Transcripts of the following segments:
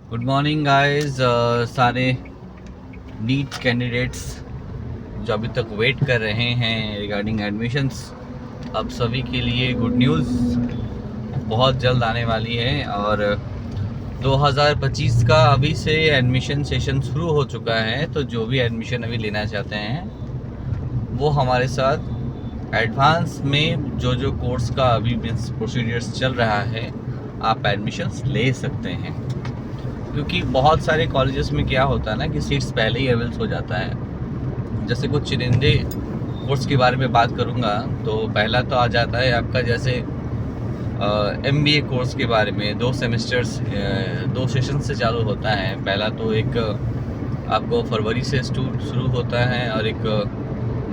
Good morning guys. सारे NEET candidates जो अभी तक वेट कर रहे हैं रिगार्डिंग एडमिशन्स, अब सभी के लिए गुड न्यूज़ बहुत जल्द आने वाली है। और 2025 का अभी से एडमिशन सेशन शुरू हो चुका है, तो जो भी एडमिशन अभी लेना चाहते हैं वो हमारे साथ एडवांस में जो कोर्स का अभी मीन्स प्रोसीजर्स चल रहा है, आप एडमिशन्स ले सकते हैं। क्योंकि बहुत सारे कॉलेजेस में क्या होता है ना कि सीट्स पहले ही अवेल्स हो जाता है। जैसे कुछ चुनिंदे कोर्स के बारे में बात करूँगा तो पहला तो आ जाता है आपका जैसे MBA कोर्स के बारे में। 2 सेमेस्टर्स 2 सेशन से चालू होता है। पहला तो एक आपको फरवरी से शुरू होता है और एक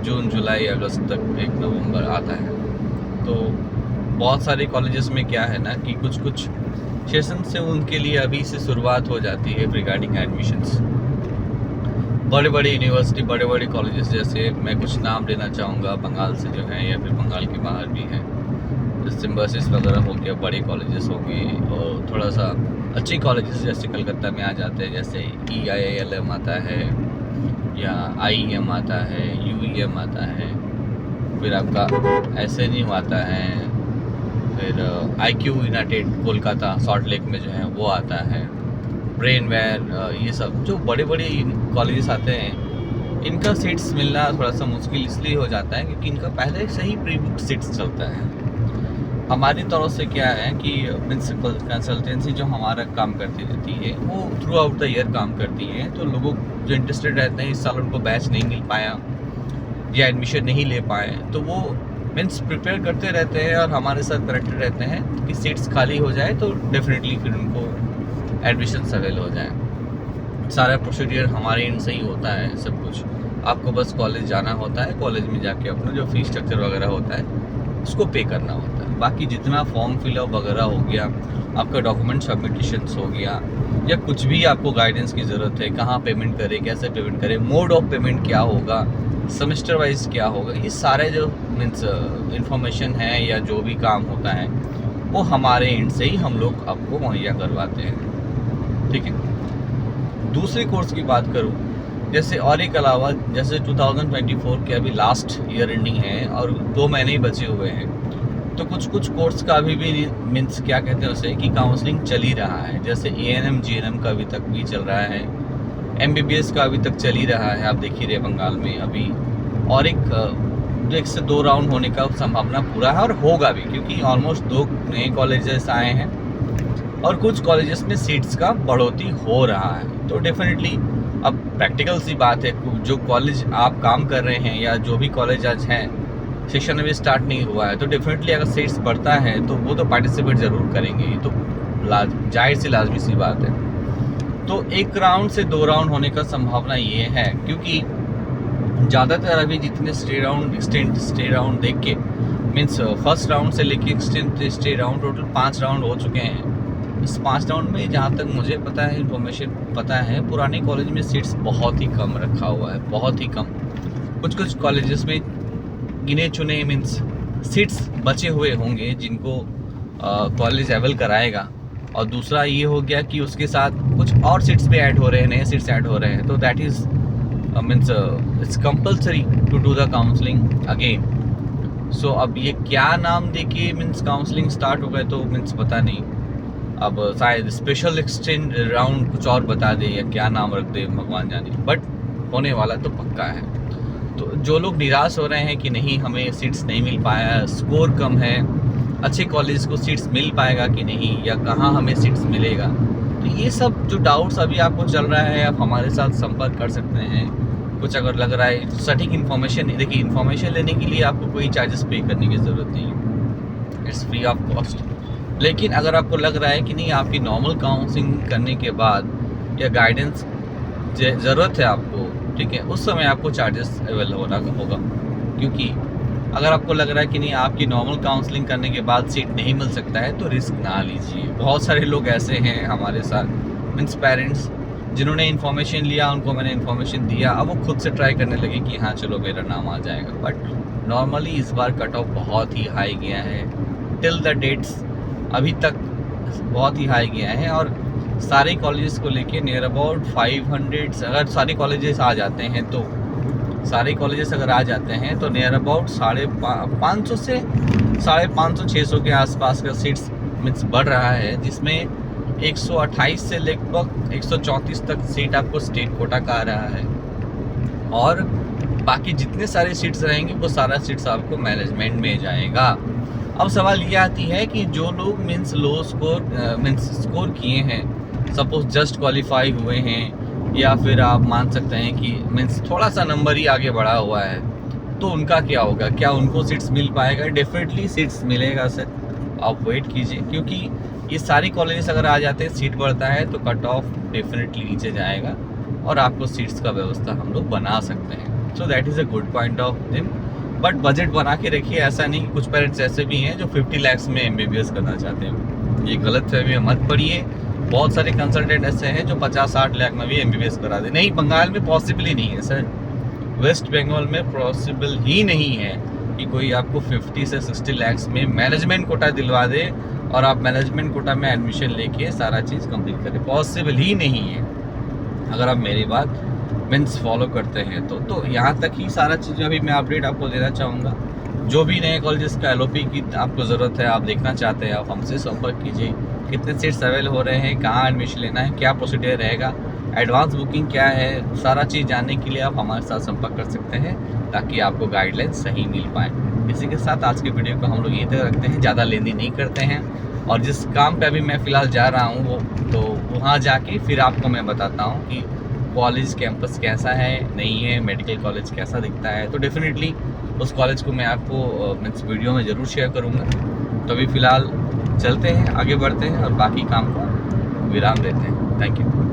जून जुलाई अगस्त तक एक नवंबर आता है। तो बहुत सारे कॉलेजेस में क्या है ना कि कुछ सेशन से उनके लिए अभी से शुरुआत हो जाती है रिगार्डिंग एडमिशन्स। बड़े बड़े यूनिवर्सिटी, बड़े बड़े कॉलेजेस, जैसे मैं कुछ नाम लेना चाहूँगा बंगाल से जो है या फिर बंगाल के बाहर भी हैं, सिम्बासिस वगैरह हो गया, बड़े कॉलेजेस होंगे। और थोड़ा सा अच्छे कॉलेजेस जैसे कलकत्ता में आ जाते हैं, जैसे EIILM आता है या IEM आता है, UEM आता है, फिर आपका SNU आता है, फिर IQ United Kolkata salt lake में जो है वो आता है, ब्रेनवेयर, ये सब जो बड़े बड़े कॉलेजेस आते हैं, इनका सीट्स मिलना थोड़ा सा मुश्किल इसलिए हो जाता है क्योंकि इनका पहले से ही प्री बुक सीट्स चलता है। हमारी तरफ से क्या है कि प्रिंसिपल कंसल्टेंसी जो हमारा काम करती रहती है वो थ्रू आउट द ईयर काम करती है। तो लोगों जो इंटरेस्टेड रहते हैं, इस साल उनको बैच नहीं मिल पाया या एडमिशन नहीं ले पाए, तो वो मीन्स प्रिपेयर करते रहते हैं और हमारे साथ कनेक्टेड रहते हैं कि सीट्स खाली हो जाए तो डेफिनेटली फिर उनको एडमिशन अवेल हो जाए। सारा प्रोसीजर हमारे एंड से ही होता है। सब कुछ आपको बस कॉलेज जाना होता है, कॉलेज में जाके अपना जो फीस स्ट्रक्चर वगैरह होता है उसको पे करना होता है। बाकी जितना फॉर्म फिलअप वगैरह हो गया, आपका डॉक्यूमेंट सबमिटेशंस हो गया, या कुछ भी आपको गाइडेंस की ज़रूरत है, कहाँ पेमेंट करें, कैसे पेमेंट करें, मोड ऑफ पेमेंट क्या होगा, सेमेस्टर वाइज क्या होगा, ये सारे जो मीन्स इंफॉर्मेशन है या जो भी काम होता है वो हमारे एंड से ही हम लोग आपको मुहैया करवाते हैं। ठीक है। दूसरे कोर्स की बात करूँ, जैसे और एक अलावा जैसे 2024 के अभी लास्ट ईयर एंडिंग है और 2 महीने ही बचे हुए हैं, तो कुछ कोर्स का अभी भी मीन्स क्या कहते हैं उसे कि काउंसलिंग चल ही रहा है। जैसे ANM GNM का अभी तक भी चल रहा है, MBBS का अभी तक चल ही रहा है, आप देख ही रहे बंगाल में अभी। और एक से 2 राउंड होने का संभावना पूरा है और होगा भी, क्योंकि ऑलमोस्ट 2 नए कॉलेजेस आए हैं और कुछ कॉलेजेस में सीट्स का बढ़ोतरी हो रहा है। तो डेफिनेटली अब प्रैक्टिकल सी बात है, जो कॉलेज आप काम कर रहे हैं या जो भी कॉलेज आज हैं, सेशन अभी स्टार्ट नहीं हुआ है, तो डेफिनेटली अगर सीट्स बढ़ता है तो वो तो पार्टिसिपेट ज़रूर करेंगे। ये तो जाहिर सी लाजमी सी बात है। तो 1 राउंड से 2 राउंड होने का संभावना ये है, क्योंकि ज़्यादातर अभी जितने स्टे राउंड देख के मीन्स फर्स्ट राउंड से लेके extent stay round total 5 round हो चुके हैं। इस 5 राउंड में जहाँ तक मुझे पता है, इन्फॉर्मेशन पता है, पुराने कॉलेज में सीट्स बहुत ही कम रखा हुआ है, बहुत ही कम। कुछ कॉलेजेस में गिने चुने मीन्स सीट्स बचे हुए होंगे जिनको कॉलेज अवेल कराएगा। और दूसरा ये हो गया कि उसके साथ कुछ और सीट्स भी ऐड हो रहे हैं, नए सीट्स ऐड हो रहे हैं, तो that is means it's compulsory to do the counselling again. So अब ये क्या नाम देके मीन्स काउंसलिंग स्टार्ट हो गए तो मीन्स पता नहीं, अब शायद स्पेशल एक्सटेंड राउंड कुछ और बता दे या क्या नाम रख दे, भगवान जाने, बट होने वाला तो पक्का है। तो जो लोग निराश हो रहे हैं कि नहीं हमें सीट्स नहीं मिल पाया, स्कोर कम है, अच्छे कॉलेज को सीट्स मिल पाएगा कि नहीं, या कहाँ हमें सीट्स मिलेगा, तो ये सब जो डाउट्स अभी आपको चल रहा है, आप हमारे साथ संपर्क कर सकते हैं। कुछ अगर लग रहा है सटीक इन्फॉर्मेशन, देखिए इन्फॉर्मेशन लेने के लिए आपको कोई चार्जेस पे करने की ज़रूरत नहीं है, इट्स फ्री ऑफ कॉस्ट। लेकिन अगर आपको लग रहा है कि नहीं आपकी नॉर्मल काउंसलिंग करने के बाद या गाइडेंस ज़रूरत है आपको, ठीक है, उस समय आपको चार्जेस अवेल होना होगा। क्योंकि अगर आपको लग रहा है कि नहीं आपकी नॉर्मल काउंसलिंग करने के बाद सीट नहीं मिल सकता है, तो रिस्क ना लीजिए। बहुत सारे लोग ऐसे हैं हमारे साथ, मीन्स पेरेंट्स जिन्होंने इन्फॉर्मेशन लिया, उनको मैंने इन्फॉर्मेशन दिया, अब वो खुद से ट्राई करने लगे कि हाँ चलो मेरा नाम आ जाएगा। बट नॉर्मली इस बार कट ऑफ बहुत ही हाई गया है, टिल द डेट्स अभी तक बहुत ही हाई गया है। और सारे कॉलेजेस को लेके नियर अबाउट 500, अगर सारे कॉलेजेस आ जाते हैं तो नियर अबाउट 550 से 550-600 के आसपास का सीट्स मीन्स बढ़ रहा है, जिसमें 128 से लगभग 134 तक सीट आपको स्टेट कोटा का आ रहा है, और बाकी जितने सारे सीट्स रहेंगे वो सारा सीट्स आपको मैनेजमेंट में जाएगा। अब सवाल ये आती है कि जो लोग मीन्स लो स्कोर किए हैं, सपोज जस्ट क्वालिफाई हुए हैं, या फिर आप मान सकते हैं कि मीन्स थोड़ा सा नंबर ही आगे बढ़ा हुआ है, तो उनका क्या होगा? क्या उनको सीट्स मिल पाएगा? डेफिनेटली सीट्स मिलेगा सर, आप वेट कीजिए, क्योंकि ये सारी कॉलेजेस अगर आ जाते हैं, सीट बढ़ता है तो कट ऑफ डेफिनेटली नीचे जाएगा और आपको सीट्स का व्यवस्था हम लोग बना सकते हैं। So that is a good point of them. But budget बना के रखिए, ऐसा नहीं। कुछ पेरेंट्स ऐसे भी हैं जो 50 लाख में MBBS करना चाहते हैं, ये गलत फहमी में मत पड़िए। बहुत सारे कंसल्टेंट ऐसे हैं जो 50-60 लाख में भी MBBS करा दे। नहीं, बंगाल में पॉसिबल ही नहीं है सर, वेस्ट बंगाल में पॉसिबल ही नहीं है कि कोई आपको 50 से 60 लाख में मैनेजमेंट कोटा दिलवा दे और आप मैनेजमेंट कोटा में एडमिशन लेके सारा चीज़ कंप्लीट करें। पॉसिबल ही नहीं है, अगर आप मेरी बात मीन्स फॉलो करते हैं तो यहाँ तक ही सारा चीज़ अभी मैं अपडेट आपको देना चाहूँगा। जो भी नए कॉलेजेस का LOP की आपको ज़रूरत है, आप देखना चाहते हैं, आप हमसे संपर्क कीजिए। कितने सीट्स अवेल हो रहे हैं, कहाँ एडमिशन लेना है, क्या प्रोसीजर रहेगा, एडवांस बुकिंग क्या है, सारा चीज़ जानने के लिए आप हमारे साथ संपर्क कर सकते हैं, ताकि आपको गाइडलाइन सही मिल पाए। इसी के साथ आज के वीडियो को हम लोग यहीं तक रखते हैं, ज़्यादा लेंदी नहीं करते हैं। और जिस काम पे अभी मैं फ़िलहाल जा रहा हूँ वो तो वहाँ जाके फिर आपको मैं बताता हूँ कि कॉलेज कैंपस कैसा है, नहीं है, मेडिकल कॉलेज कैसा दिखता है। तो डेफिनेटली उस कॉलेज को मैं आपको मीन्स वीडियो में ज़रूर शेयर करूँगा। तो अभी फ़िलहाल चलते हैं, आगे बढ़ते हैं और बाकी काम को विराम देते हैं। Thank you.